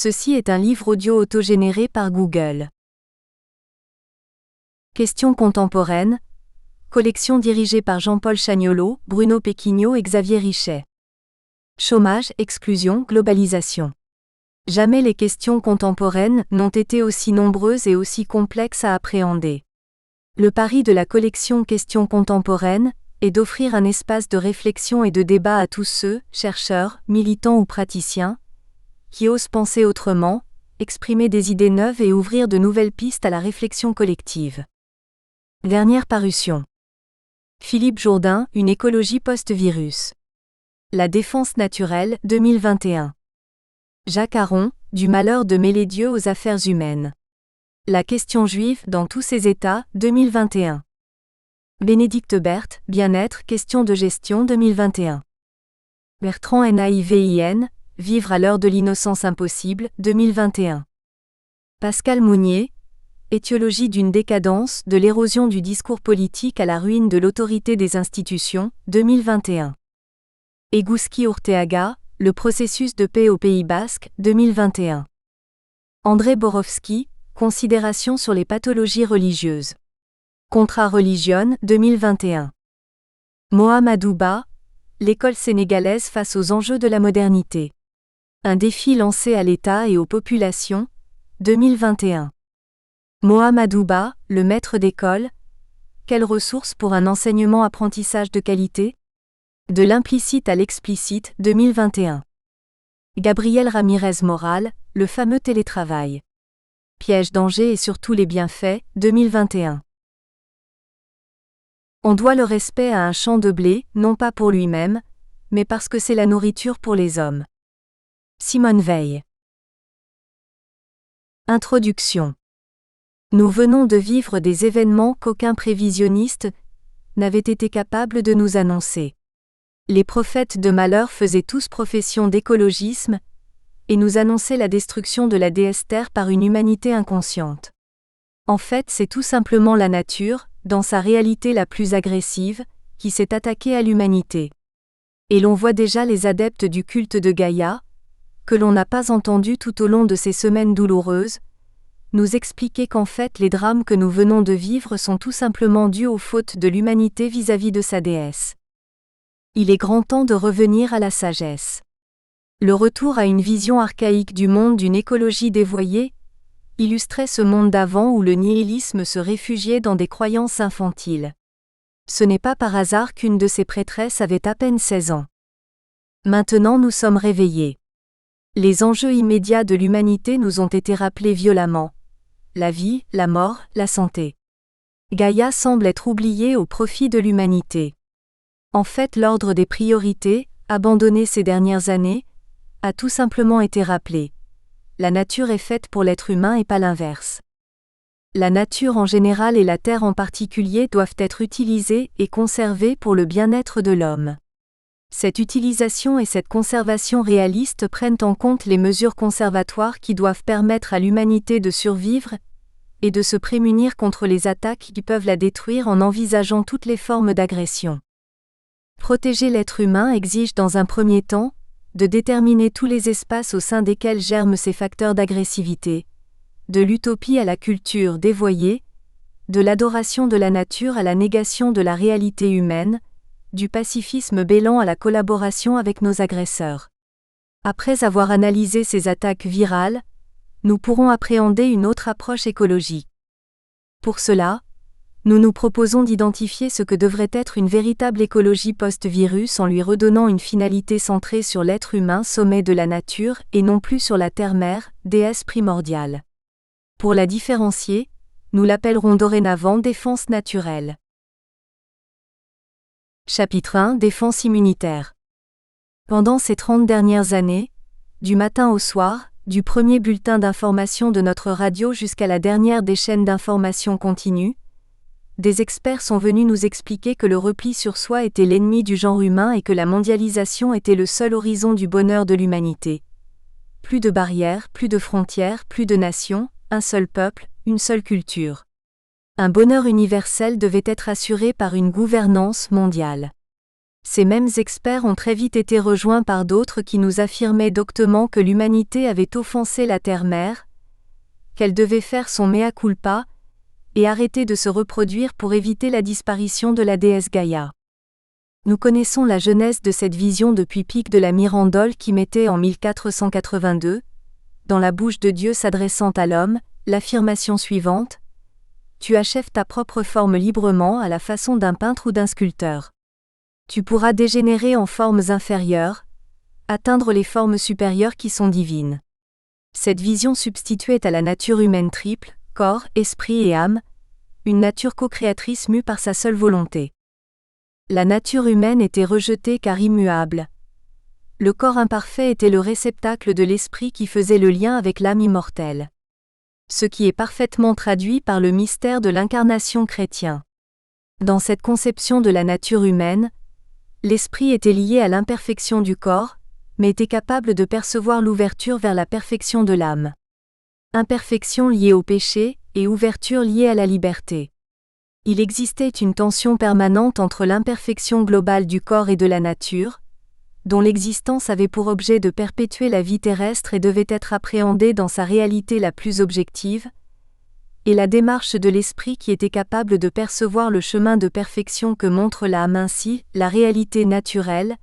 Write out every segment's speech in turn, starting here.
Ceci est un livre audio autogénéré par Google. Questions contemporaines. Collection dirigée par Jean-Paul Chagnolot, Bruno Péquignot et Xavier Richet. Chômage, exclusion, globalisation. Jamais les questions contemporaines n'ont été aussi nombreuses et aussi complexes à appréhender. Le pari de la collection Questions contemporaines est d'offrir un espace de réflexion et de débat à tous ceux, chercheurs, militants ou praticiens, qui osent penser autrement, exprimer des idées neuves et ouvrir de nouvelles pistes à la réflexion collective. Dernière parution. Philippe Jourdain, Une écologie post-virus. La défense naturelle, 2021. Jacques Aron, Du malheur de mêler Dieu aux affaires humaines. La question juive dans tous ses états, 2021. Bénédicte Berthe, Bien-être, question de gestion, 2021. Bertrand Naivin, Vivre à l'heure de l'innocence impossible, 2021. Pascal Mounier, Étiologie d'une décadence, de l'érosion du discours politique à la ruine de l'autorité des institutions, 2021. Eguzki Urteaga, Le processus de paix au Pays Basque, 2021. André Borowski, Considérations sur les pathologies religieuses. Contra Religione, 2021. Mohamedou Ba, L'école sénégalaise face aux enjeux de la modernité. Un défi lancé à l'État et aux populations, 2021. Mohamedou Ba, Le maître d'école. Quelles ressources pour un enseignement-apprentissage de qualité? De l'implicite à l'explicite, 2021. Gabriel Ramirez Moral, Le fameux télétravail. Piège, danger et surtout les bienfaits, 2021. On doit le respect à un champ de blé, non pas pour lui-même, mais parce que c'est la nourriture pour les hommes. Simone Veil. Introduction. Nous venons de vivre des événements qu'aucun prévisionniste n'avait été capable de nous annoncer. Les prophètes de malheur faisaient tous profession d'écologisme et nous annonçaient la destruction de la déesse Terre par une humanité inconsciente. En fait, c'est tout simplement la nature, dans sa réalité la plus agressive, qui s'est attaquée à l'humanité. Et l'on voit déjà les adeptes du culte de Gaïa, que l'on n'a pas entendu tout au long de ces semaines douloureuses, nous expliquer qu'en fait les drames que nous venons de vivre sont tout simplement dus aux fautes de l'humanité vis-à-vis de sa déesse. Il est grand temps de revenir à la sagesse. Le retour à une vision archaïque du monde d'une écologie dévoyée illustrait ce monde d'avant où le nihilisme se réfugiait dans des croyances infantiles. Ce n'est pas par hasard qu'une de ses prêtresses avait à peine 16 ans. Maintenant nous sommes réveillés. Les enjeux immédiats de l'humanité nous ont été rappelés violemment. La vie, la mort, la santé. Gaïa semble être oubliée au profit de l'humanité. En fait, l'ordre des priorités, abandonné ces dernières années, a tout simplement été rappelé. La nature est faite pour l'être humain et pas l'inverse. La nature en général et la terre en particulier doivent être utilisées et conservées pour le bien-être de l'homme. Cette utilisation et cette conservation réaliste prennent en compte les mesures conservatoires qui doivent permettre à l'humanité de survivre et de se prémunir contre les attaques qui peuvent la détruire en envisageant toutes les formes d'agression. Protéger l'être humain exige dans un premier temps de déterminer tous les espaces au sein desquels germent ces facteurs d'agressivité, de l'utopie à la culture dévoyée, de l'adoration de la nature à la négation de la réalité humaine, du pacifisme bêlant à la collaboration avec nos agresseurs. Après avoir analysé ces attaques virales, nous pourrons appréhender une autre approche écologique. Pour cela, nous nous proposons d'identifier ce que devrait être une véritable écologie post-virus en lui redonnant une finalité centrée sur l'être humain, sommet de la nature, et non plus sur la terre-mère, déesse primordiale. Pour la différencier, nous l'appellerons dorénavant défense naturelle. Chapitre 1 Défense immunitaire. Pendant ces 30 dernières années, du matin au soir, du premier bulletin d'information de notre radio jusqu'à la dernière des chaînes d'information continue, des experts sont venus nous expliquer que le repli sur soi était l'ennemi du genre humain et que la mondialisation était le seul horizon du bonheur de l'humanité. Plus de barrières, plus de frontières, plus de nations, un seul peuple, une seule culture. Un bonheur universel devait être assuré par une gouvernance mondiale. Ces mêmes experts ont très vite été rejoints par d'autres qui nous affirmaient doctement que l'humanité avait offensé la Terre-Mère, qu'elle devait faire son mea culpa, et arrêter de se reproduire pour éviter la disparition de la déesse Gaïa. Nous connaissons la genèse de cette vision depuis Pic de la Mirandole qui mettait en 1482, dans la bouche de Dieu s'adressant à l'homme, l'affirmation suivante : tu achèves ta propre forme librement à la façon d'un peintre ou d'un sculpteur. Tu pourras dégénérer en formes inférieures, atteindre les formes supérieures qui sont divines. Cette vision substituait à la nature humaine triple, corps, esprit et âme, une nature co-créatrice mue par sa seule volonté. La nature humaine était rejetée car immuable. Le corps imparfait était le réceptacle de l'esprit qui faisait le lien avec l'âme immortelle. Ce qui est parfaitement traduit par le mystère de l'incarnation chrétien. Dans cette conception de la nature humaine, l'esprit était lié à l'imperfection du corps, mais était capable de percevoir l'ouverture vers la perfection de l'âme. Imperfection liée au péché, et ouverture liée à la liberté. Il existait une tension permanente entre l'imperfection globale du corps et de la nature, dont l'existence avait pour objet de perpétuer la vie terrestre et devait être appréhendée dans sa réalité la plus objective, et la démarche de l'esprit qui était capable de percevoir le chemin de perfection que montre l'âme. Ainsi, la réalité naturelle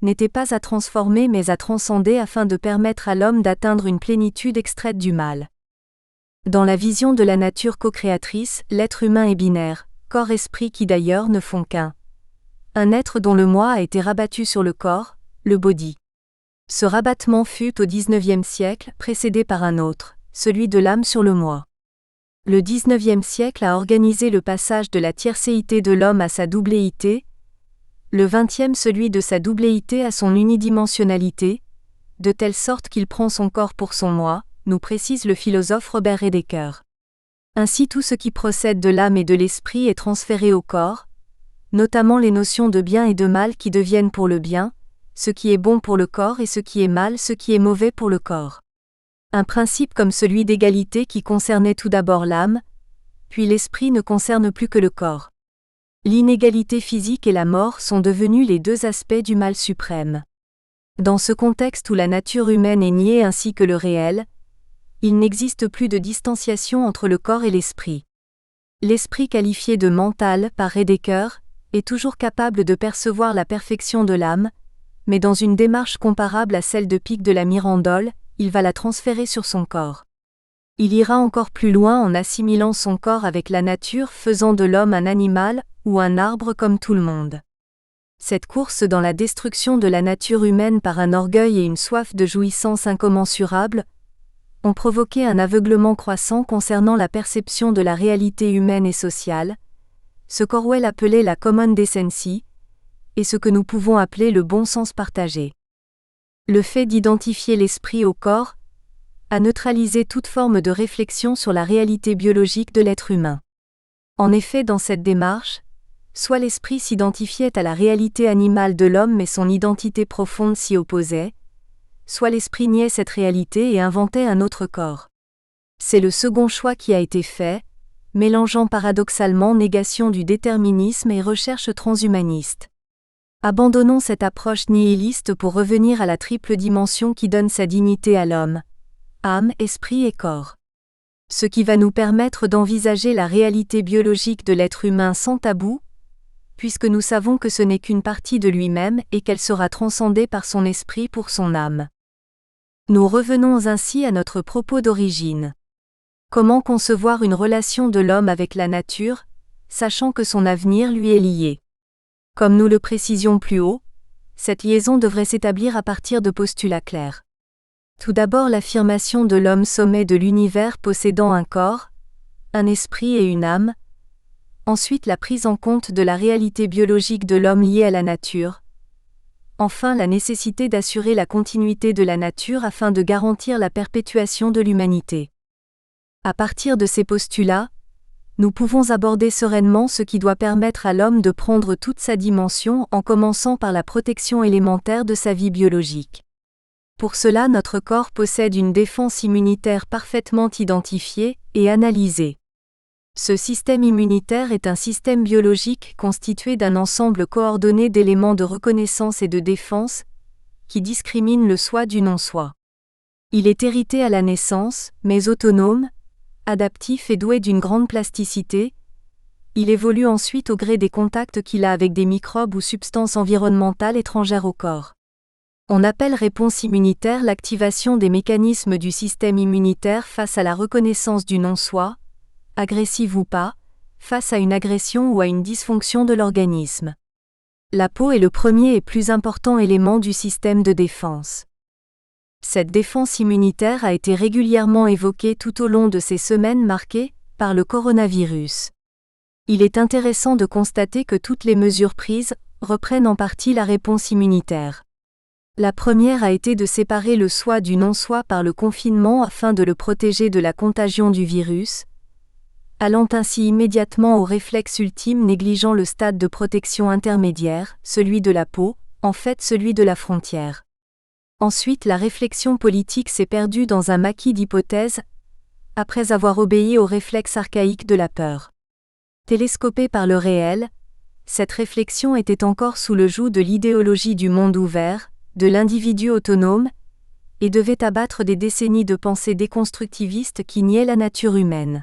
n'était pas à transformer mais à transcender afin de permettre à l'homme d'atteindre une plénitude extraite du mal. Dans la vision de la nature co-créatrice, l'être humain est binaire, corps-esprit qui d'ailleurs ne font qu'un. Un être dont le moi a été rabattu sur le corps, le body. Ce rabattement fut au XIXe siècle, précédé par un autre, celui de l'âme sur le moi. Le XIXe siècle a organisé le passage de la tiercéité de l'homme à sa doubléité, le XXe celui de sa doubléité à son unidimensionnalité, de telle sorte qu'il prend son corps pour son moi, nous précise le philosophe Robert Redeker. Ainsi tout ce qui procède de l'âme et de l'esprit est transféré au corps, notamment les notions de bien et de mal qui deviennent pour le bien, ce qui est bon pour le corps et ce qui est mal, ce qui est mauvais pour le corps. Un principe comme celui d'égalité qui concernait tout d'abord l'âme, puis l'esprit ne concerne plus que le corps. L'inégalité physique et la mort sont devenus les deux aspects du mal suprême. Dans ce contexte où la nature humaine est niée ainsi que le réel, il n'existe plus de distanciation entre le corps et l'esprit. L'esprit qualifié de mental par Redeker est toujours capable de percevoir la perfection de l'âme, mais dans une démarche comparable à celle de Pic de la Mirandole, il va la transférer sur son corps. Il ira encore plus loin en assimilant son corps avec la nature, faisant de l'homme un animal ou un arbre comme tout le monde. Cette course dans la destruction de la nature humaine par un orgueil et une soif de jouissance incommensurables ont provoqué un aveuglement croissant concernant la perception de la réalité humaine et sociale, ce qu'Orwell appelait la common decency, et ce que nous pouvons appeler le bon sens partagé. Le fait d'identifier l'esprit au corps a neutralisé toute forme de réflexion sur la réalité biologique de l'être humain. En effet, dans cette démarche, soit l'esprit s'identifiait à la réalité animale de l'homme mais son identité profonde s'y opposait, soit l'esprit niait cette réalité et inventait un autre corps. C'est le second choix qui a été fait, mélangeant paradoxalement négation du déterminisme et recherche transhumaniste. Abandonnons cette approche nihiliste pour revenir à la triple dimension qui donne sa dignité à l'homme, âme, esprit et corps. Ce qui va nous permettre d'envisager la réalité biologique de l'être humain sans tabou, puisque nous savons que ce n'est qu'une partie de lui-même et qu'elle sera transcendée par son esprit pour son âme. Nous revenons ainsi à notre propos d'origine. Comment concevoir une relation de l'homme avec la nature, sachant que son avenir lui est lié? Comme nous le précisions plus haut, cette liaison devrait s'établir à partir de postulats clairs. Tout d'abord l'affirmation de l'homme sommet de l'univers possédant un corps, un esprit et une âme. Ensuite la prise en compte de la réalité biologique de l'homme liée à la nature. Enfin la nécessité d'assurer la continuité de la nature afin de garantir la perpétuation de l'humanité. À partir de ces postulats, nous pouvons aborder sereinement ce qui doit permettre à l'homme de prendre toute sa dimension en commençant par la protection élémentaire de sa vie biologique. Pour cela notre corps possède une défense immunitaire parfaitement identifiée et analysée. Ce système immunitaire est un système biologique constitué d'un ensemble coordonné d'éléments de reconnaissance et de défense, qui discrimine le soi du non-soi. Il est hérité à la naissance, mais autonome, adaptif et doué d'une grande plasticité. Il évolue ensuite au gré des contacts qu'il a avec des microbes ou substances environnementales étrangères au corps. On appelle réponse immunitaire l'activation des mécanismes du système immunitaire face à la reconnaissance du non-soi, agressive ou pas, face à une agression ou à une dysfonction de l'organisme. La peau est le premier et plus important élément du système de défense. Cette défense immunitaire a été régulièrement évoquée tout au long de ces semaines marquées par le coronavirus. Il est intéressant de constater que toutes les mesures prises reprennent en partie la réponse immunitaire. La première a été de séparer le soi du non-soi par le confinement afin de le protéger de la contagion du virus, allant ainsi immédiatement au réflexe ultime négligeant le stade de protection intermédiaire, celui de la peau, en fait celui de la frontière. Ensuite, la réflexion politique s'est perdue dans un maquis d'hypothèses, après avoir obéi au réflexe archaïque de la peur. Télescopée par le réel, cette réflexion était encore sous le joug de l'idéologie du monde ouvert, de l'individu autonome, et devait abattre des décennies de pensées déconstructivistes qui niaient la nature humaine.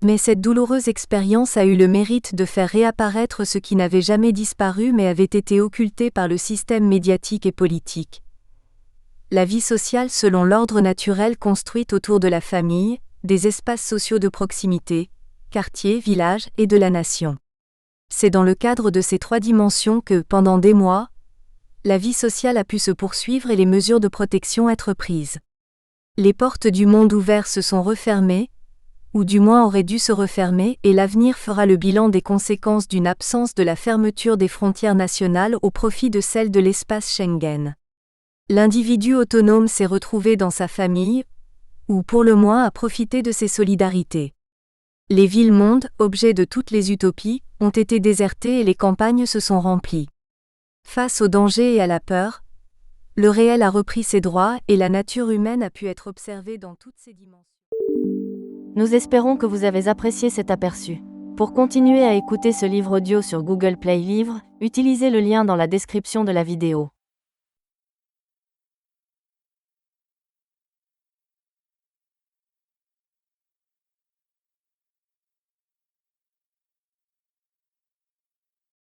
Mais cette douloureuse expérience a eu le mérite de faire réapparaître ce qui n'avait jamais disparu mais avait été occulté par le système médiatique et politique. La vie sociale selon l'ordre naturel construite autour de la famille, des espaces sociaux de proximité, quartiers, villages et de la nation. C'est dans le cadre de ces trois dimensions que, pendant des mois, la vie sociale a pu se poursuivre et les mesures de protection être prises. Les portes du monde ouvert se sont refermées, ou du moins auraient dû se refermer, et l'avenir fera le bilan des conséquences d'une absence de la fermeture des frontières nationales au profit de celle de l'espace Schengen. L'individu autonome s'est retrouvé dans sa famille, ou pour le moins a profité de ses solidarités. Les villes-mondes, objets de toutes les utopies, ont été désertées et les campagnes se sont remplies. Face au danger et à la peur, le réel a repris ses droits et la nature humaine a pu être observée dans toutes ses dimensions. Nous espérons que vous avez apprécié cet aperçu. Pour continuer à écouter ce livre audio sur Google Play Livres, utilisez le lien dans la description de la vidéo.